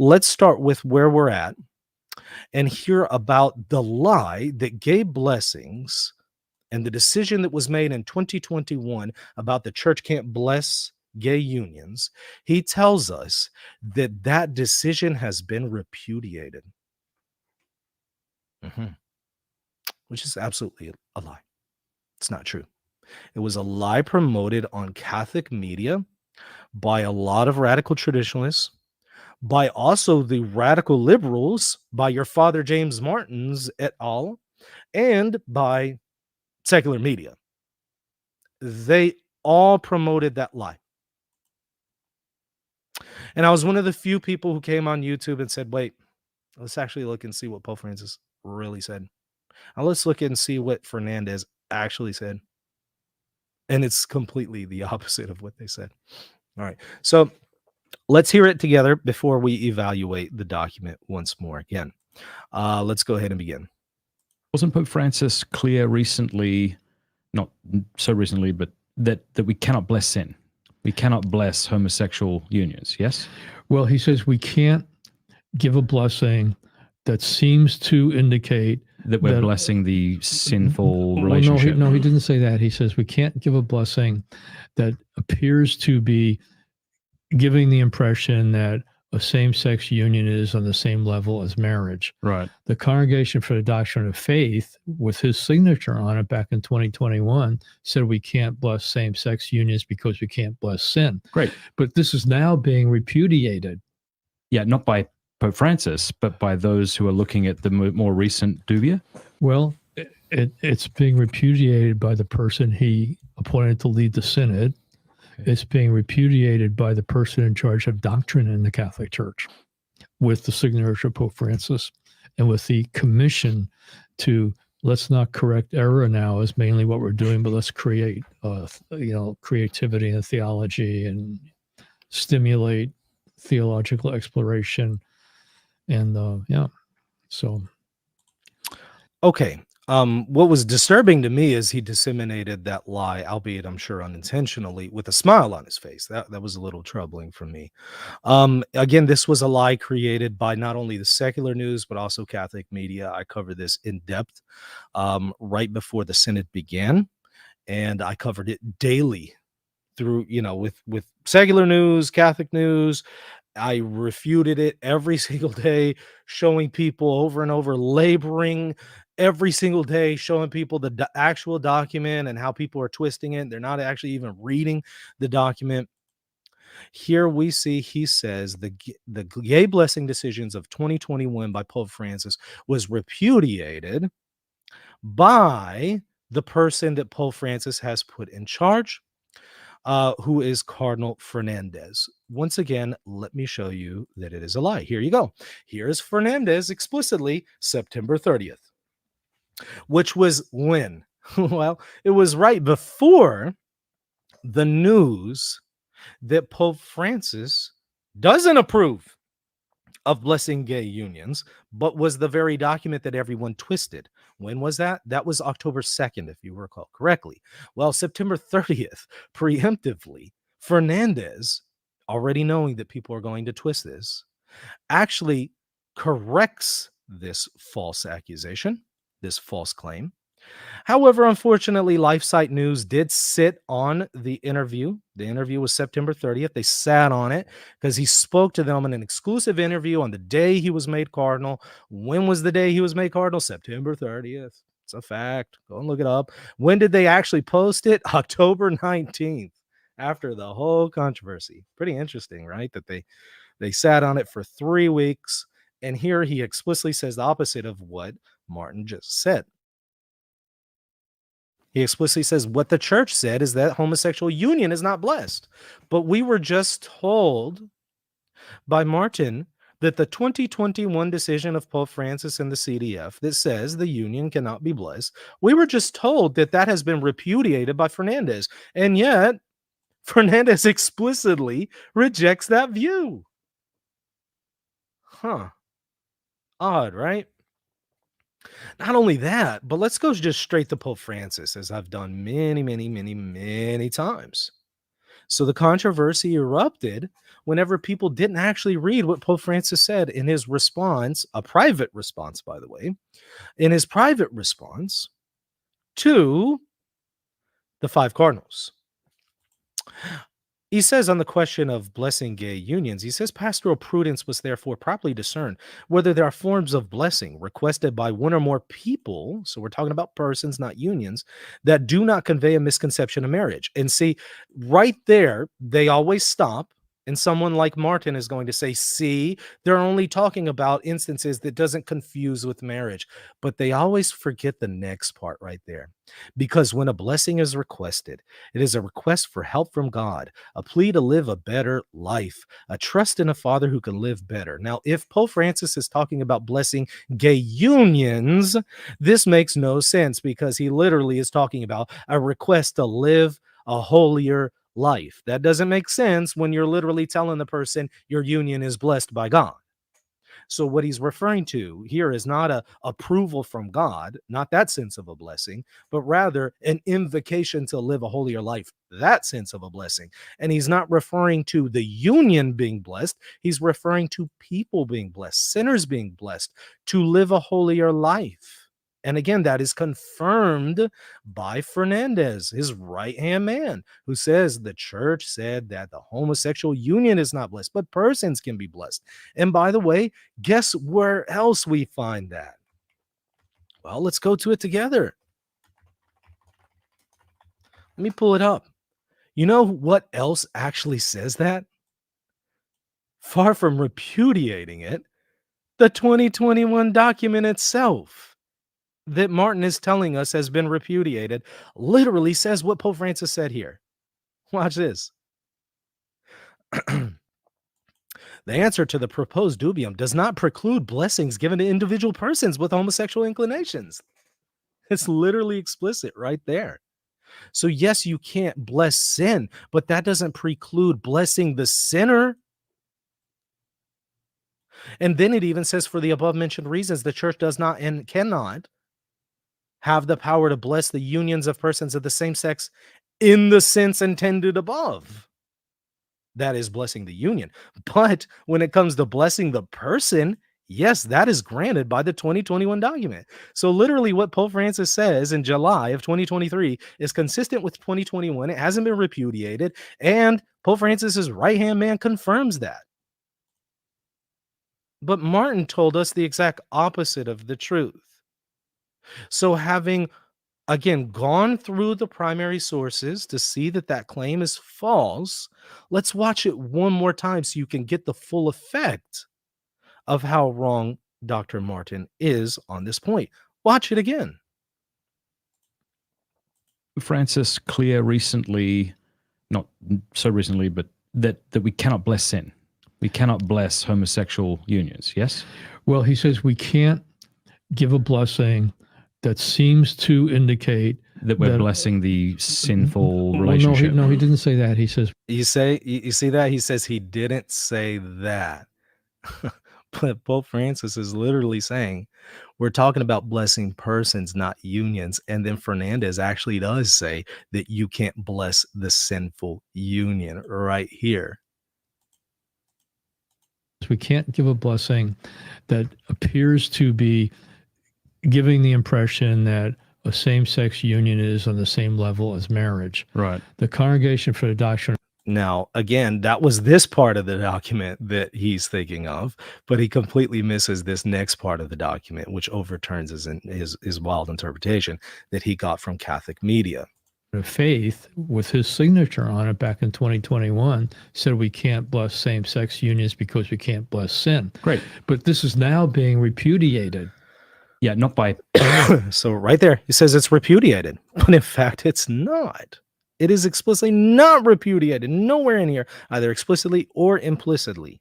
let's start with where we're at and hear about the lie that gay blessings and the decision that was made in 2021 about the church can't bless gay unions. He tells us that that decision has been repudiated. Mhm. Which is absolutely a lie. It's not true. It was a lie promoted on Catholic media by a lot of radical traditionalists, by also the radical liberals, by your father James Martins et al., and by secular media. They all promoted that lie. And I was one of the few people who came on YouTube and said, wait, let's actually look and see what Pope Francis really said. Now let's look and see what Fernandez actually said. And it's completely the opposite of what they said. All right. So let's hear it together before we evaluate the document once more again. Let's go ahead and begin. Wasn't Pope Francis clear recently, not so recently, but that we cannot bless sin? We cannot bless homosexual unions, yes? Well, he says we can't give a blessing that seems to indicate that we're blessing the sinful relationship. No, he didn't say that. He says we can't give a blessing that appears to be giving the impression that a same-sex union is on the same level as marriage. Right. The Congregation for the Doctrine of Faith, with his signature on it back in 2021, said we can't bless same-sex unions because we can't bless sin. Great. But this is now being repudiated. Yeah, not by Pope Francis, but by those who are looking at the more recent dubia? Well, it's being repudiated by the person he appointed to lead the synod. It's being repudiated by the person in charge of doctrine in the Catholic Church, with the signature of Pope Francis, and with the commission to let's not correct error now is mainly what we're doing, but let's create, creativity and theology and stimulate theological exploration. And so. Okay. What was disturbing to me is he disseminated that lie, albeit I'm sure unintentionally, with a smile on his face. That was a little troubling for me. Again, this was a lie created by not only the secular news, but also Catholic media. I covered this in depth right before the synod began, and I covered it daily through, with secular news, Catholic news. I refuted it every single day, showing people over and over, laboring every single day, showing people the actual document and how people are twisting it. They're not actually even reading the document. Here we see, he says, the gay blessing decisions of 2021 by Pope Francis was repudiated by the person that Pope Francis has put in charge, who is Cardinal Fernandez. Once again, let me show you that it is a lie. Here you go. Here is Fernandez explicitly September 30th, which was when? Well, it was right before the news that Pope Francis doesn't approve of blessing gay unions, but was the very document that everyone twisted. When was that? That was October 2nd, if you recall correctly. Well, September 30th, preemptively, Fernandez, already knowing that people are going to twist this, actually corrects this false accusation, this false claim. However, unfortunately, LifeSite News did sit on the interview. The interview was September 30th. They sat on it because he spoke to them in an exclusive interview on the day he was made cardinal. When was the day he was made cardinal? September 30th. It's a fact. Go and look it up. When did they actually post it? October 19th, after the whole controversy. Pretty interesting, right? That they sat on it for 3 weeks. And here he explicitly says the opposite of what Martin just said. He explicitly says what the church said is that homosexual union is not blessed. But we were just told by Martin that the 2021 decision of Pope Francis and the CDF that says the union cannot be blessed, we were just told that that has been repudiated by Fernandez. And yet, Fernandez explicitly rejects that view. Huh. Odd, right? Not only that, but let's go just straight to Pope Francis, as I've done many, many, many, many times. So the controversy erupted whenever people didn't actually read what Pope Francis said in his response, a private response, by the way, in his private response to the five cardinals. He says on the question of blessing gay unions, he says pastoral prudence must therefore properly discern whether there are forms of blessing requested by one or more people, so we're talking about persons, not unions, that do not convey a misconception of marriage. And see, right there, they always stop. And someone like Martin is going to say, see, they're only talking about instances that doesn't confuse with marriage. But they always forget the next part right there. Because when a blessing is requested, it is a request for help from God, a plea to live a better life, a trust in a father who can live better. Now, if Pope Francis is talking about blessing gay unions, this makes no sense because he literally is talking about a request to live a holier life. That doesn't make sense when you're literally telling the person your union is blessed by God. So what he's referring to here is not a approval from God, not that sense of a blessing, but rather an invocation to live a holier life, that sense of a blessing. And he's not referring to the union being blessed. He's referring to people being blessed, sinners being blessed to live a holier life. And again, that is confirmed by Fernandez, his right-hand man, who says the church said that the homosexual union is not blessed, but persons can be blessed. And by the way, guess where else we find that? Well, let's go to it together. Let me pull it up. You know what else actually says that? Far from repudiating it, the 2021 document itself that Martin is telling us has been repudiated literally says what Pope Francis said here. Watch this. The answer to the proposed dubium does not preclude blessings given to individual persons with homosexual inclinations. It's literally explicit right there. So yes, you can't bless sin, but that doesn't preclude blessing the sinner. And then it even says, for the above mentioned reasons, the church does not and cannot have the power to bless the unions of persons of the same sex in the sense intended above. That is blessing the union. But when it comes to blessing the person, yes, that is granted by the 2021 document. So literally what Pope Francis says in July of 2023 is consistent with 2021. It hasn't been repudiated. And Pope Francis's right-hand man confirms that. But Martin told us the exact opposite of the truth. So having, again, gone through the primary sources to see that that claim is false, let's watch it one more time so you can get the full effect of how wrong Dr. Martin is on this point. Watch it again. Francis clear recently, not so recently, but that we cannot bless sin. We cannot bless homosexual unions, yes? Well, he says we can't give a blessing that seems to indicate that we're blessing the sinful relationship. No, he didn't say that. He says, you see that? He says he didn't say that. But Pope Francis is literally saying we're talking about blessing persons, not unions. And then Fernandez actually does say that you can't bless the sinful union right here. We can't give a blessing that appears to be giving the impression that a same-sex union is on the same level as marriage. Right. The Congregation for the Doctrine. Now, again, that was this part of the document that he's thinking of, but he completely misses this next part of the document, which overturns his wild interpretation that he got from Catholic media. Of faith, with his signature on it back in 2021, said we can't bless same-sex unions because we can't bless sin. Great. But this is now being repudiated. Yeah, not by... So right there, he says it's repudiated, but in fact, it's not. It is explicitly not repudiated, nowhere in here, either explicitly or implicitly.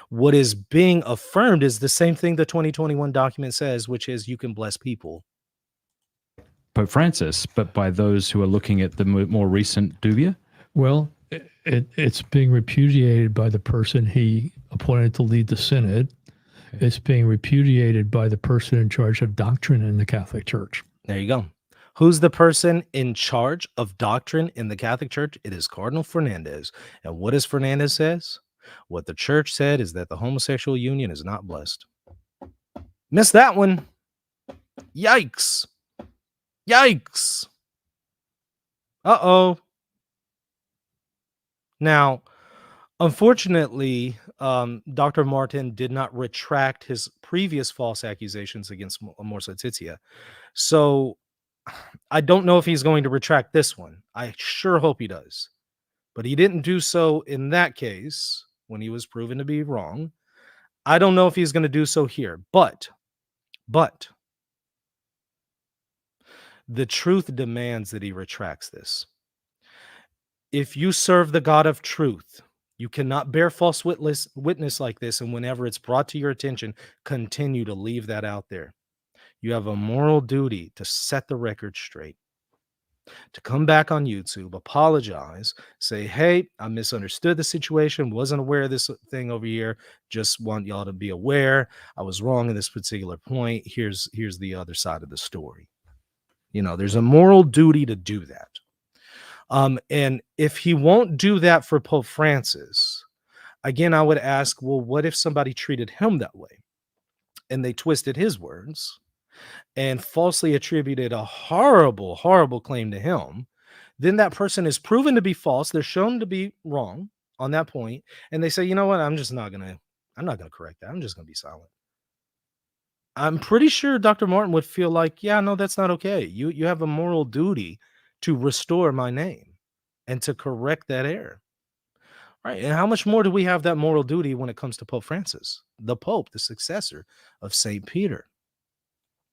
What is being affirmed is the same thing the 2021 document says, which is you can bless people. Pope Francis, but by those who are looking at the more recent dubia? Well, it's being repudiated by the person he appointed to lead the synod. It's being repudiated by the person in charge of doctrine in the Catholic Church. There you go. Who's the person in charge of doctrine in the Catholic Church? It is Cardinal Fernandez. And what does Fernandez says? What the church said is that the homosexual union is not blessed. Missed that one. Yikes. Yikes. Uh-oh. Now, unfortunately, Dr. Martin did not retract his previous false accusations against Amor Laetitia. So I don't know if he's going to retract this one. I sure hope he does. But he didn't do so in that case when he was proven to be wrong. I don't know if he's going to do so here. But the truth demands that he retracts this. If you serve the God of truth, you cannot bear false witness like this, and whenever it's brought to your attention, continue to leave that out there. You have a moral duty to set the record straight, to come back on YouTube, apologize, say, hey, I misunderstood the situation, wasn't aware of this thing over here, just want y'all to be aware, I was wrong in this particular point, here's the other side of the story. You know, there's a moral duty to do that. And if he won't do that for Pope Francis, again, I would ask, well, what if somebody treated him that way and they twisted his words and falsely attributed a horrible, horrible claim to him? Then that person is proven to be false. They're shown to be wrong on that point. And they say, you know what? I'm not going to correct that. I'm just going to be silent. I'm pretty sure Dr. Martin would feel like, yeah, no, that's not okay. You have a moral duty to restore my name and to correct that error. Right. And how much more do we have that moral duty when it comes to Pope Francis, the Pope, the successor of St. Peter?